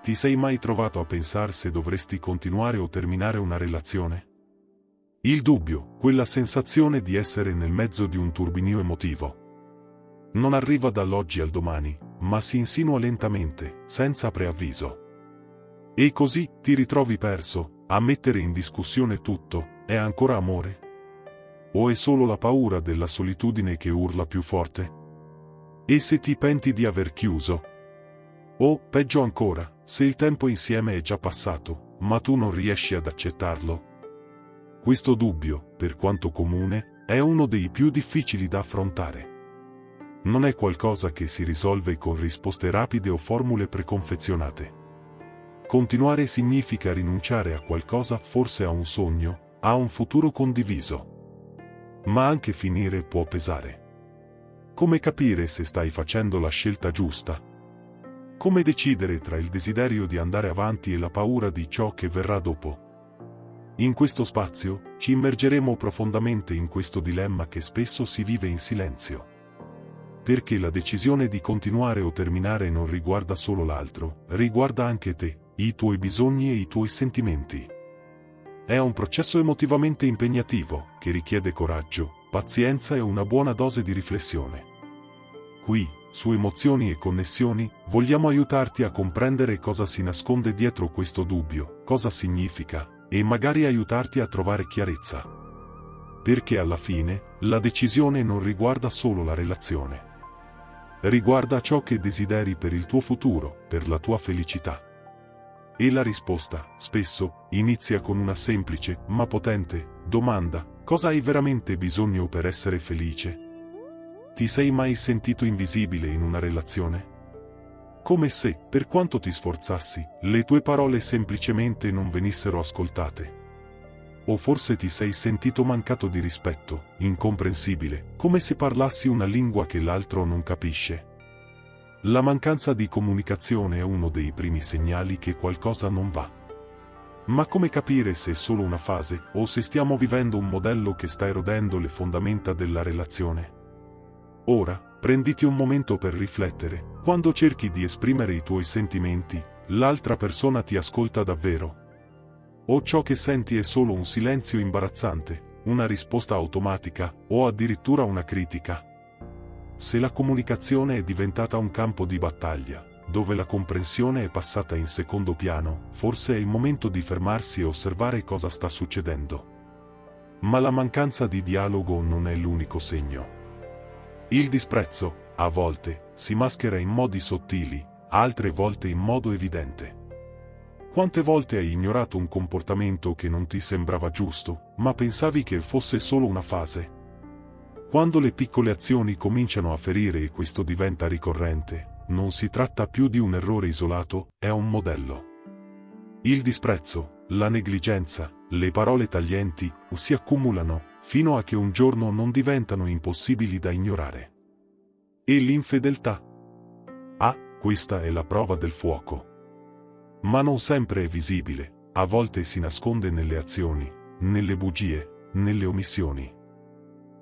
Ti sei mai trovato a pensare se dovresti continuare o terminare una relazione? Il dubbio, quella sensazione di essere nel mezzo di un turbinio emotivo, non arriva dall'oggi al domani, ma si insinua lentamente, senza preavviso. E così ti ritrovi perso, a mettere in discussione tutto. È ancora amore? O è solo la paura della solitudine che urla più forte? E se ti penti di aver chiuso? O, peggio ancora, se il tempo insieme è già passato, ma tu non riesci ad accettarlo? Questo dubbio, per quanto comune, è uno dei più difficili da affrontare. Non è qualcosa che si risolve con risposte rapide o formule preconfezionate. Continuare significa rinunciare a qualcosa, forse a un sogno, a un futuro condiviso. Ma anche finire può pesare. Come capire se stai facendo la scelta giusta? Come decidere tra il desiderio di andare avanti e la paura di ciò che verrà dopo? In questo spazio, ci immergeremo profondamente in questo dilemma che spesso si vive in silenzio. Perché la decisione di continuare o terminare non riguarda solo l'altro, riguarda anche te, i tuoi bisogni e i tuoi sentimenti. È un processo emotivamente impegnativo, che richiede coraggio, pazienza e una buona dose di riflessione. Qui, su Emozioni e Connessioni, vogliamo aiutarti a comprendere cosa si nasconde dietro questo dubbio, cosa significa, e magari aiutarti a trovare chiarezza. Perché alla fine, la decisione non riguarda solo la relazione. Riguarda ciò che desideri per il tuo futuro, per la tua felicità. E la risposta, spesso, inizia con una semplice, ma potente, domanda: cosa hai veramente bisogno per essere felice? Ti sei mai sentito invisibile in una relazione? Come se, per quanto ti sforzassi, le tue parole semplicemente non venissero ascoltate. O forse ti sei sentito mancato di rispetto, incomprensibile, come se parlassi una lingua che l'altro non capisce. La mancanza di comunicazione è uno dei primi segnali che qualcosa non va. Ma come capire se è solo una fase, o se stiamo vivendo un modello che sta erodendo le fondamenta della relazione? Ora, prenditi un momento per riflettere. Quando cerchi di esprimere i tuoi sentimenti, l'altra persona ti ascolta davvero? O ciò che senti è solo un silenzio imbarazzante, una risposta automatica, o addirittura una critica? Se la comunicazione è diventata un campo di battaglia, dove la comprensione è passata in secondo piano, forse è il momento di fermarsi e osservare cosa sta succedendo. Ma la mancanza di dialogo non è l'unico segno. Il disprezzo, a volte, si maschera in modi sottili, altre volte in modo evidente. Quante volte hai ignorato un comportamento che non ti sembrava giusto, ma pensavi che fosse solo una fase? Quando le piccole azioni cominciano a ferire e questo diventa ricorrente, non si tratta più di un errore isolato, è un modello. Il disprezzo, la negligenza, le parole taglienti, si accumulano, fino a che un giorno non diventano impossibili da ignorare. E l'infedeltà? Ah, questa è la prova del fuoco. Ma non sempre è visibile, a volte si nasconde nelle azioni, nelle bugie, nelle omissioni.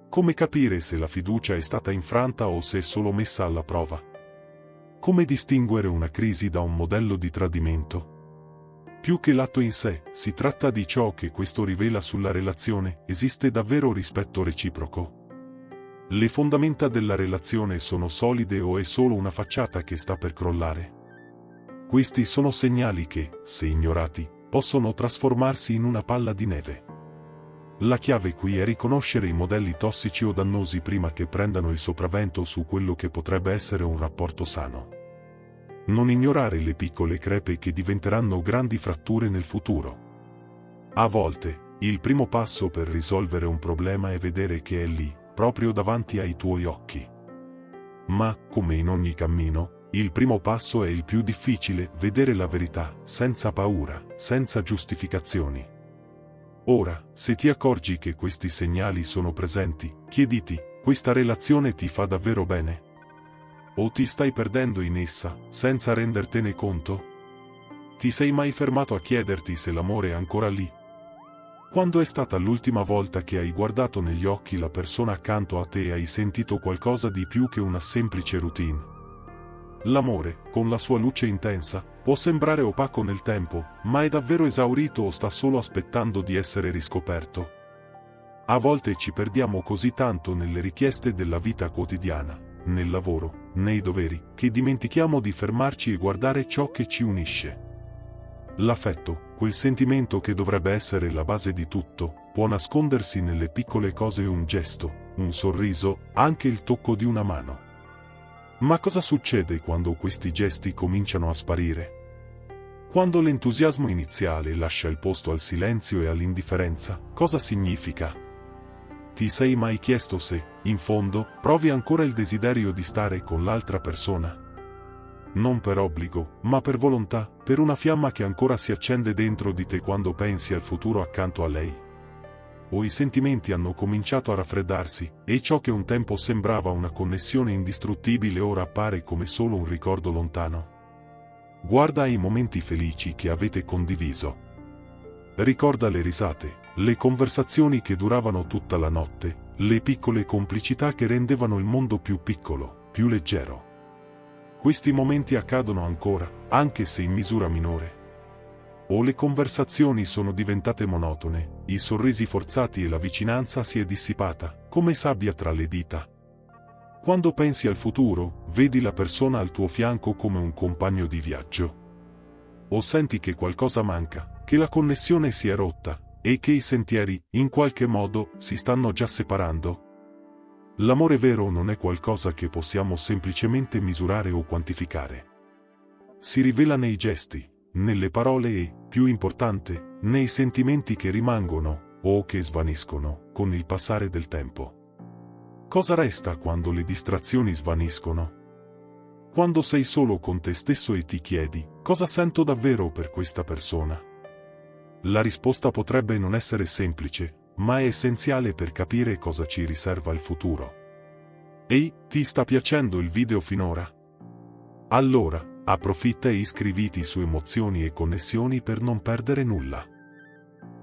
Come capire se la fiducia è stata infranta o se è solo messa alla prova? Come distinguere una crisi da un modello di tradimento? Più che l'atto in sé, si tratta di ciò che questo rivela sulla relazione. Esiste davvero rispetto reciproco? Le fondamenta della relazione sono solide o è solo una facciata che sta per crollare? Questi sono segnali che, se ignorati, possono trasformarsi in una palla di neve. La chiave qui è riconoscere i modelli tossici o dannosi prima che prendano il sopravvento su quello che potrebbe essere un rapporto sano. Non ignorare le piccole crepe che diventeranno grandi fratture nel futuro. A volte, il primo passo per risolvere un problema è vedere che è lì, proprio davanti ai tuoi occhi. Ma, come in ogni cammino, il primo passo è il più difficile: vedere la verità, senza paura, senza giustificazioni. Ora, se ti accorgi che questi segnali sono presenti, chiediti: questa relazione ti fa davvero bene? O ti stai perdendo in essa, senza rendertene conto? Ti sei mai fermato a chiederti se l'amore è ancora lì? Quando è stata l'ultima volta che hai guardato negli occhi la persona accanto a te e hai sentito qualcosa di più che una semplice routine? L'amore, con la sua luce intensa, può può sembrare opaco nel tempo, ma è davvero esaurito o sta solo aspettando di essere riscoperto? A volte ci perdiamo così tanto nelle richieste della vita quotidiana, nel lavoro, nei doveri, che dimentichiamo di fermarci e guardare ciò che ci unisce. L'affetto, quel sentimento che dovrebbe essere la base di tutto, può nascondersi nelle piccole cose: un gesto, un sorriso, anche il tocco di una mano. Ma cosa succede quando questi gesti cominciano a sparire? Quando l'entusiasmo iniziale lascia il posto al silenzio e all'indifferenza, cosa significa? Ti sei mai chiesto se, in fondo, provi ancora il desiderio di stare con l'altra persona? Non per obbligo, ma per volontà, per una fiamma che ancora si accende dentro di te quando pensi al futuro accanto a lei. O i sentimenti hanno cominciato a raffreddarsi, e ciò che un tempo sembrava una connessione indistruttibile ora appare come solo un ricordo lontano. Guarda i momenti felici che avete condiviso. Ricorda le risate, le conversazioni che duravano tutta la notte, le piccole complicità che rendevano il mondo più piccolo, più leggero. Questi momenti accadono ancora, anche se in misura minore. O le conversazioni sono diventate monotone, i sorrisi forzati e la vicinanza si è dissipata, come sabbia tra le dita. Quando pensi al futuro, vedi la persona al tuo fianco come un compagno di viaggio. O senti che qualcosa manca, che la connessione si è rotta, e che i sentieri, in qualche modo, si stanno già separando. L'amore vero non è qualcosa che possiamo semplicemente misurare o quantificare. Si rivela nei gesti, nelle parole e, più importante, nei sentimenti che rimangono, o che svaniscono, con il passare del tempo. Cosa resta quando le distrazioni svaniscono? Quando sei solo con te stesso e ti chiedi, cosa sento davvero per questa persona? La risposta potrebbe non essere semplice, ma è essenziale per capire cosa ci riserva il futuro. Ehi, ti sta piacendo il video finora? Allora, approfitta e iscriviti su Emozioni e Connessioni per non perdere nulla.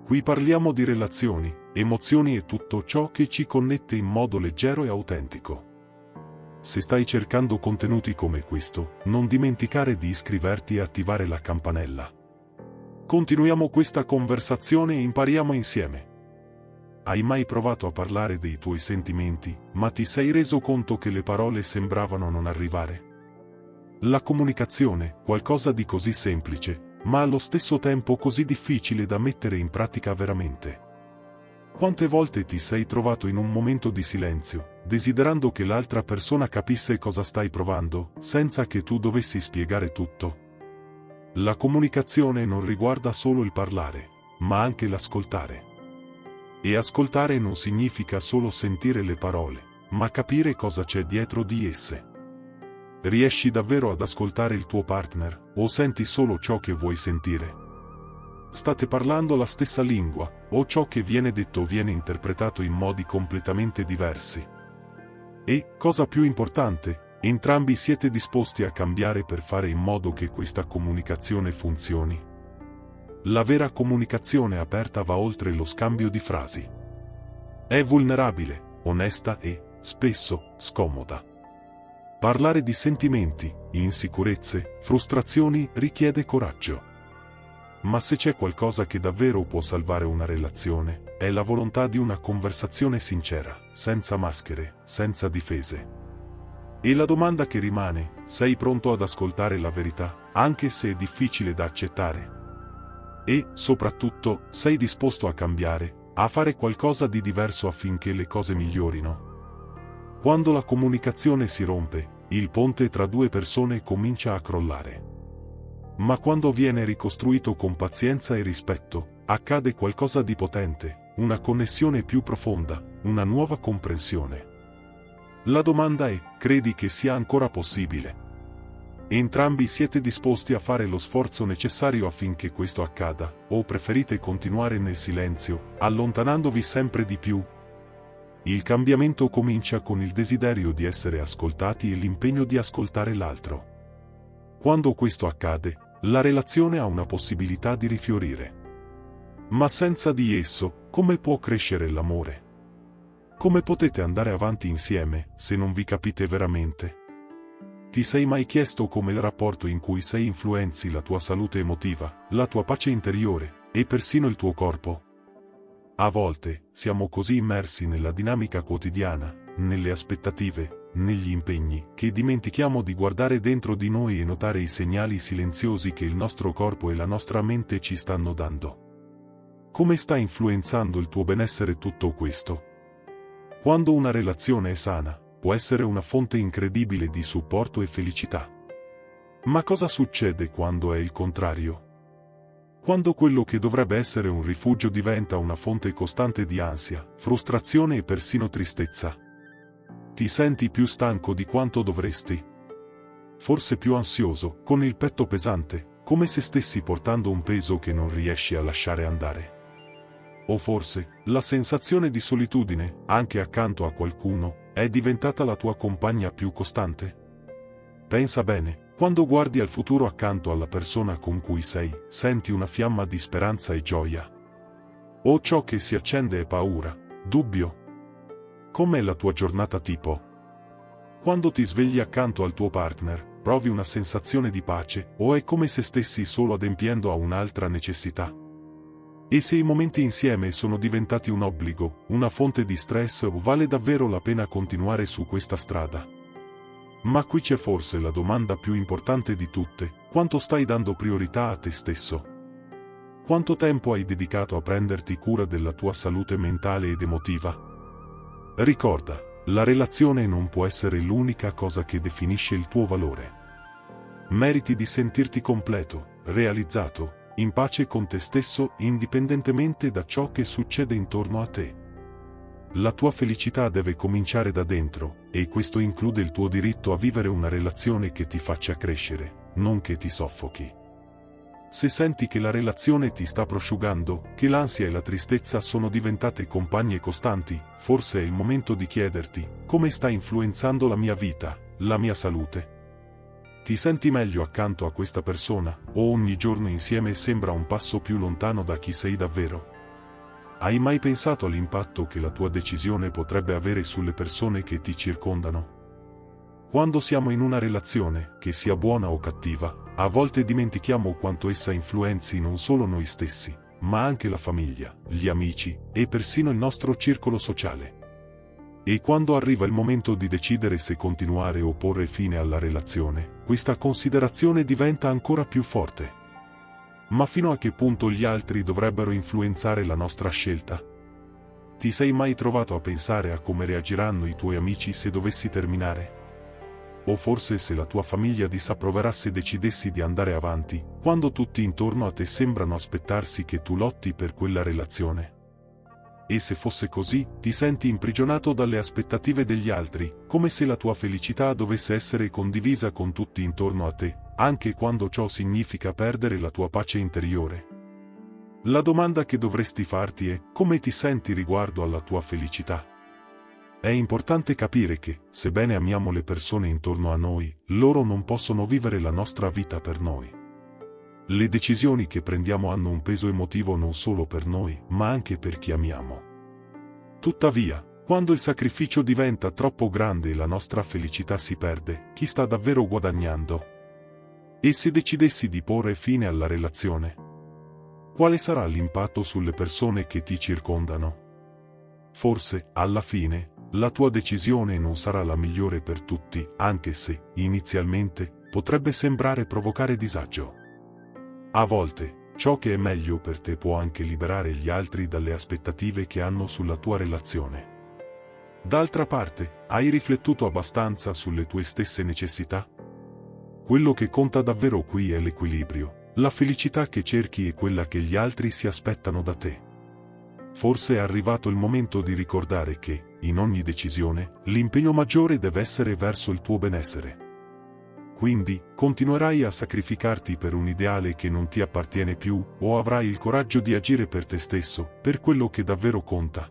Qui parliamo di relazioni, emozioni e tutto ciò che ci connette in modo leggero e autentico. Se stai cercando contenuti come questo, non dimenticare di iscriverti e attivare la campanella. Continuiamo questa conversazione e impariamo insieme. Hai mai provato a parlare dei tuoi sentimenti, ma ti sei reso conto che le parole sembravano non arrivare? La comunicazione, qualcosa di così semplice, ma allo stesso tempo così difficile da mettere in pratica veramente. Quante volte ti sei trovato in un momento di silenzio, desiderando che l'altra persona capisse cosa stai provando, senza che tu dovessi spiegare tutto? La comunicazione non riguarda solo il parlare, ma anche l'ascoltare. E ascoltare non significa solo sentire le parole, ma capire cosa c'è dietro di esse. Riesci davvero ad ascoltare il tuo partner, o senti solo ciò che vuoi sentire? State parlando la stessa lingua, o ciò che viene detto viene interpretato in modi completamente diversi? E, cosa più importante, entrambi siete disposti a cambiare per fare in modo che questa comunicazione funzioni? La vera comunicazione aperta va oltre lo scambio di frasi. È vulnerabile, onesta e, spesso, scomoda. Parlare di sentimenti, insicurezze, frustrazioni richiede coraggio. Ma se c'è qualcosa che davvero può salvare una relazione, è la volontà di una conversazione sincera, senza maschere, senza difese. E la domanda che rimane: sei pronto ad ascoltare la verità, anche se è difficile da accettare? E, soprattutto, sei disposto a cambiare, a fare qualcosa di diverso affinché le cose migliorino? Quando la comunicazione si rompe, il ponte tra due persone comincia a crollare. Ma quando viene ricostruito con pazienza e rispetto, accade qualcosa di potente, una connessione più profonda, una nuova comprensione. La domanda è: credi che sia ancora possibile? Entrambi siete disposti a fare lo sforzo necessario affinché questo accada, o preferite continuare nel silenzio, allontanandovi sempre di più? Il cambiamento comincia con il desiderio di essere ascoltati e l'impegno di ascoltare l'altro. Quando questo accade, la relazione ha una possibilità di rifiorire. Ma senza di esso, come può crescere l'amore? Come potete andare avanti insieme, se non vi capite veramente? Ti sei mai chiesto come il rapporto in cui sei influenzi la tua salute emotiva, la tua pace interiore, e persino il tuo corpo? A volte, siamo così immersi nella dinamica quotidiana, nelle aspettative, negli impegni, che dimentichiamo di guardare dentro di noi e notare i segnali silenziosi che il nostro corpo e la nostra mente ci stanno dando. Come sta influenzando il tuo benessere tutto questo? Quando una relazione è sana, può essere una fonte incredibile di supporto e felicità. Ma cosa succede quando è il contrario? Quando quello che dovrebbe essere un rifugio diventa una fonte costante di ansia, frustrazione e persino tristezza. Ti senti più stanco di quanto dovresti? Forse più ansioso, con il petto pesante, come se stessi portando un peso che non riesci a lasciare andare. O forse, la sensazione di solitudine, anche accanto a qualcuno, è diventata la tua compagna più costante? Pensa bene. Quando guardi al futuro accanto alla persona con cui sei, senti una fiamma di speranza e gioia? O ciò che si accende è paura, dubbio? Com'è la tua giornata tipo? Quando ti svegli accanto al tuo partner, provi una sensazione di pace, o è come se stessi solo adempiendo a un'altra necessità? E se i momenti insieme sono diventati un obbligo, una fonte di stress, vale davvero la pena continuare su questa strada? Ma qui c'è forse la domanda più importante di tutte: quanto stai dando priorità a te stesso? Quanto tempo hai dedicato a prenderti cura della tua salute mentale ed emotiva? Ricorda, la relazione non può essere l'unica cosa che definisce il tuo valore. Meriti di sentirti completo, realizzato, in pace con te stesso, indipendentemente da ciò che succede intorno a te. La tua felicità deve cominciare da dentro, e questo include il tuo diritto a vivere una relazione che ti faccia crescere, non che ti soffochi. Se senti che la relazione ti sta prosciugando, che l'ansia e la tristezza sono diventate compagne costanti, forse è il momento di chiederti: come sta influenzando la mia vita, la mia salute? Ti senti meglio accanto a questa persona, o ogni giorno insieme sembra un passo più lontano da chi sei davvero? Hai mai pensato all'impatto che la tua decisione potrebbe avere sulle persone che ti circondano? Quando siamo in una relazione, che sia buona o cattiva, a volte dimentichiamo quanto essa influenzi non solo noi stessi, ma anche la famiglia, gli amici, e persino il nostro circolo sociale. E quando arriva il momento di decidere se continuare o porre fine alla relazione, questa considerazione diventa ancora più forte. Ma fino a che punto gli altri dovrebbero influenzare la nostra scelta? Ti sei mai trovato a pensare a come reagiranno i tuoi amici se dovessi terminare? O forse se la tua famiglia disapproverà se decidessi di andare avanti, quando tutti intorno a te sembrano aspettarsi che tu lotti per quella relazione? E se fosse così, ti senti imprigionato dalle aspettative degli altri, come se la tua felicità dovesse essere condivisa con tutti intorno a te, anche quando ciò significa perdere la tua pace interiore. La domanda che dovresti farti è: come ti senti riguardo alla tua felicità? È importante capire che, sebbene amiamo le persone intorno a noi, loro non possono vivere la nostra vita per noi. Le decisioni che prendiamo hanno un peso emotivo non solo per noi, ma anche per chi amiamo. Tuttavia, quando il sacrificio diventa troppo grande e la nostra felicità si perde, chi sta davvero guadagnando? E se decidessi di porre fine alla relazione? Quale sarà l'impatto sulle persone che ti circondano? Forse, alla fine, la tua decisione non sarà la migliore per tutti, anche se, inizialmente, potrebbe sembrare provocare disagio. A volte, ciò che è meglio per te può anche liberare gli altri dalle aspettative che hanno sulla tua relazione. D'altra parte, hai riflettuto abbastanza sulle tue stesse necessità? Quello che conta davvero qui è l'equilibrio, la felicità che cerchi e quella che gli altri si aspettano da te. Forse è arrivato il momento di ricordare che, in ogni decisione, l'impegno maggiore deve essere verso il tuo benessere. Quindi, continuerai a sacrificarti per un ideale che non ti appartiene più, o avrai il coraggio di agire per te stesso, per quello che davvero conta?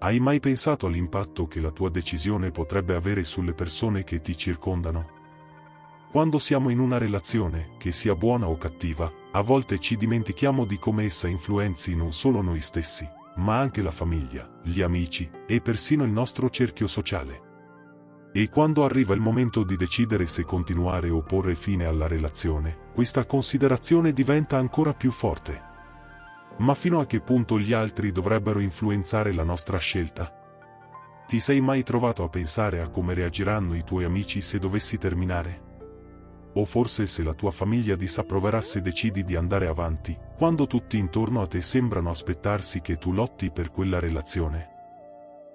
Hai mai pensato all'impatto che la tua decisione potrebbe avere sulle persone che ti circondano? Quando siamo in una relazione, che sia buona o cattiva, a volte ci dimentichiamo di come essa influenzi non solo noi stessi, ma anche la famiglia, gli amici, e persino il nostro cerchio sociale. E quando arriva il momento di decidere se continuare o porre fine alla relazione, questa considerazione diventa ancora più forte. Ma fino a che punto gli altri dovrebbero influenzare la nostra scelta? Ti sei mai trovato a pensare a come reagiranno i tuoi amici se dovessi terminare? O forse se la tua famiglia disapproverà se decidi di andare avanti, quando tutti intorno a te sembrano aspettarsi che tu lotti per quella relazione?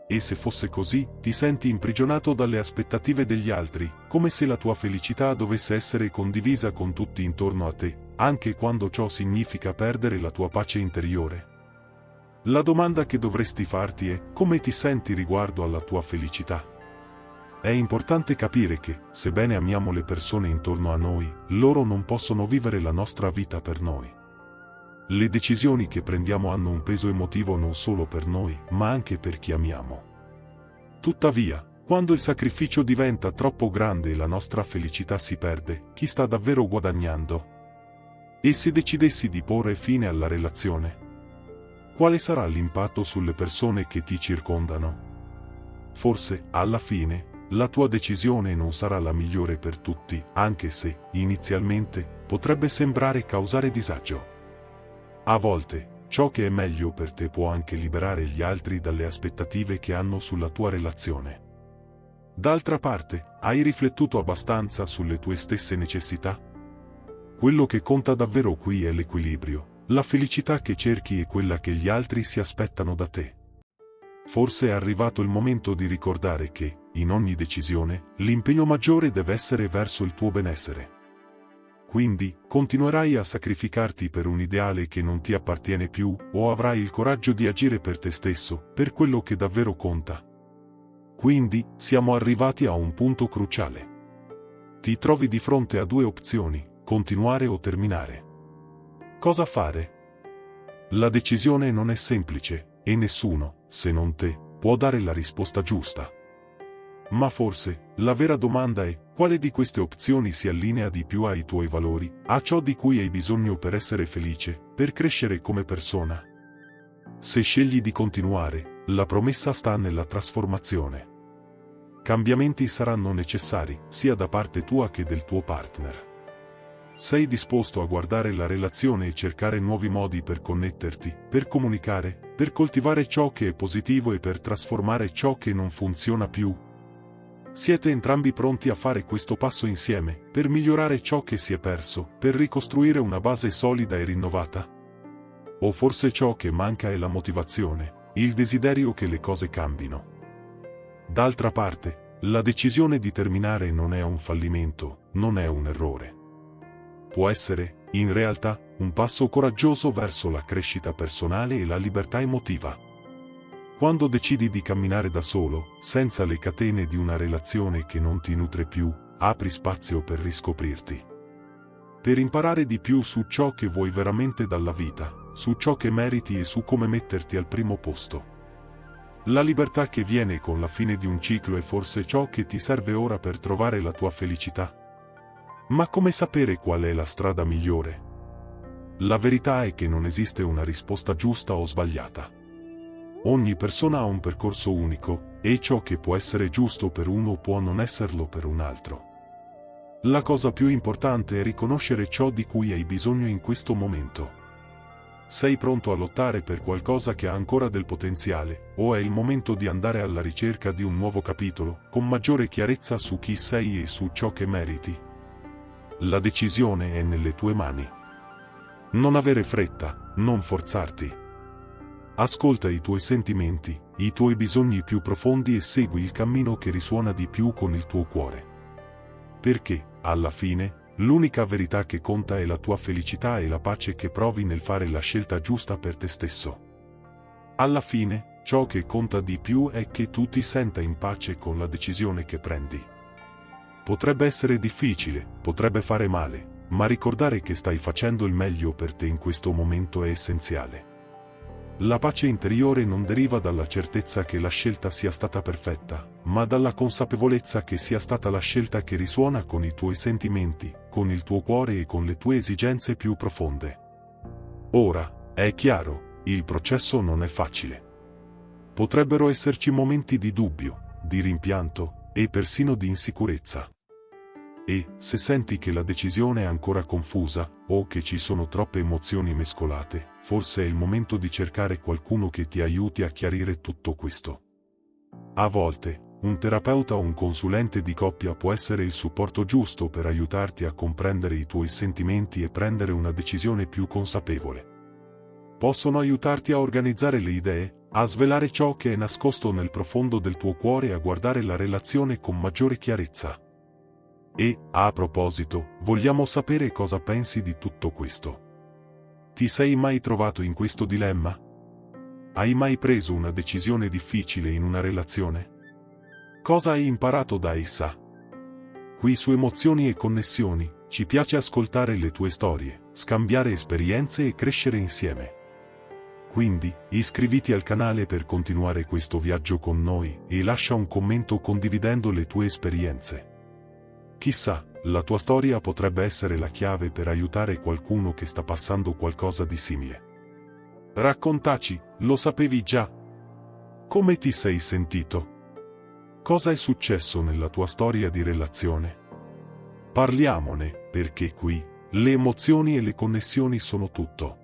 E se fosse così, ti senti imprigionato dalle aspettative degli altri, come se la tua felicità dovesse essere condivisa con tutti intorno a te, anche quando ciò significa perdere la tua pace interiore. La domanda che dovresti farti è: come ti senti riguardo alla tua felicità? È importante capire che, sebbene amiamo le persone intorno a noi, loro non possono vivere la nostra vita per noi. Le decisioni che prendiamo hanno un peso emotivo non solo per noi, ma anche per chi amiamo. Tuttavia, quando il sacrificio diventa troppo grande e la nostra felicità si perde, chi sta davvero guadagnando? E se decidessi di porre fine alla relazione? Quale sarà l'impatto sulle persone che ti circondano? Forse, alla fine, la tua decisione non sarà la migliore per tutti, anche se, inizialmente, potrebbe sembrare causare disagio. A volte, ciò che è meglio per te può anche liberare gli altri dalle aspettative che hanno sulla tua relazione. D'altra parte, hai riflettuto abbastanza sulle tue stesse necessità? Quello che conta davvero qui è l'equilibrio, la felicità che cerchi e quella che gli altri si aspettano da te. Forse è arrivato il momento di ricordare che, in ogni decisione, l'impegno maggiore deve essere verso il tuo benessere. Quindi, continuerai a sacrificarti per un ideale che non ti appartiene più, o avrai il coraggio di agire per te stesso, per quello che davvero conta? Quindi, siamo arrivati a un punto cruciale. Ti trovi di fronte a due opzioni: continuare o terminare. Cosa fare? La decisione non è semplice, e nessuno, se non te, può dare la risposta giusta. Ma forse, la vera domanda è: quale di queste opzioni si allinea di più ai tuoi valori, a ciò di cui hai bisogno per essere felice, per crescere come persona? Se scegli di continuare, la promessa sta nella trasformazione. Cambiamenti saranno necessari, sia da parte tua che del tuo partner. Sei disposto a guardare la relazione e cercare nuovi modi per connetterti, per comunicare, per coltivare ciò che è positivo e per trasformare ciò che non funziona più? Siete entrambi pronti a fare questo passo insieme, per migliorare ciò che si è perso, per ricostruire una base solida e rinnovata? O forse ciò che manca è la motivazione, il desiderio che le cose cambino? D'altra parte, la decisione di terminare non è un fallimento, non è un errore. Può essere, in realtà, un passo coraggioso verso la crescita personale e la libertà emotiva. Quando decidi di camminare da solo, senza le catene di una relazione che non ti nutre più, apri spazio per riscoprirti. Per imparare di più su ciò che vuoi veramente dalla vita, su ciò che meriti e su come metterti al primo posto. La libertà che viene con la fine di un ciclo è forse ciò che ti serve ora per trovare la tua felicità. Ma come sapere qual è la strada migliore? La verità è che non esiste una risposta giusta o sbagliata. Ogni persona ha un percorso unico, e ciò che può essere giusto per uno può non esserlo per un altro. La cosa più importante è riconoscere ciò di cui hai bisogno in questo momento. Sei pronto a lottare per qualcosa che ha ancora del potenziale, o è il momento di andare alla ricerca di un nuovo capitolo, con maggiore chiarezza su chi sei e su ciò che meriti? La decisione è nelle tue mani. Non avere fretta, non forzarti. Ascolta i tuoi sentimenti, i tuoi bisogni più profondi e segui il cammino che risuona di più con il tuo cuore. Perché, alla fine, l'unica verità che conta è la tua felicità e la pace che provi nel fare la scelta giusta per te stesso. Alla fine, ciò che conta di più è che tu ti senta in pace con la decisione che prendi. Potrebbe essere difficile, potrebbe fare male, ma ricordare che stai facendo il meglio per te in questo momento è essenziale. La pace interiore non deriva dalla certezza che la scelta sia stata perfetta, ma dalla consapevolezza che sia stata la scelta che risuona con i tuoi sentimenti, con il tuo cuore e con le tue esigenze più profonde. Ora, è chiaro, il processo non è facile. Potrebbero esserci momenti di dubbio, di rimpianto, e persino di insicurezza. E, se senti che la decisione è ancora confusa, o che ci sono troppe emozioni mescolate, forse è il momento di cercare qualcuno che ti aiuti a chiarire tutto questo. A volte, un terapeuta o un consulente di coppia può essere il supporto giusto per aiutarti a comprendere i tuoi sentimenti e prendere una decisione più consapevole. Possono aiutarti a organizzare le idee, a svelare ciò che è nascosto nel profondo del tuo cuore e a guardare la relazione con maggiore chiarezza. E, a proposito, vogliamo sapere cosa pensi di tutto questo. Ti sei mai trovato in questo dilemma? Hai mai preso una decisione difficile in una relazione? Cosa hai imparato da essa? Qui su Emozioni e Connessioni, ci piace ascoltare le tue storie, scambiare esperienze e crescere insieme. Quindi, iscriviti al canale per continuare questo viaggio con noi e lascia un commento condividendo le tue esperienze. Chissà, la tua storia potrebbe essere la chiave per aiutare qualcuno che sta passando qualcosa di simile. Raccontaci, lo sapevi già? Come ti sei sentito? Cosa è successo nella tua storia di relazione? Parliamone, perché qui, le emozioni e le connessioni sono tutto.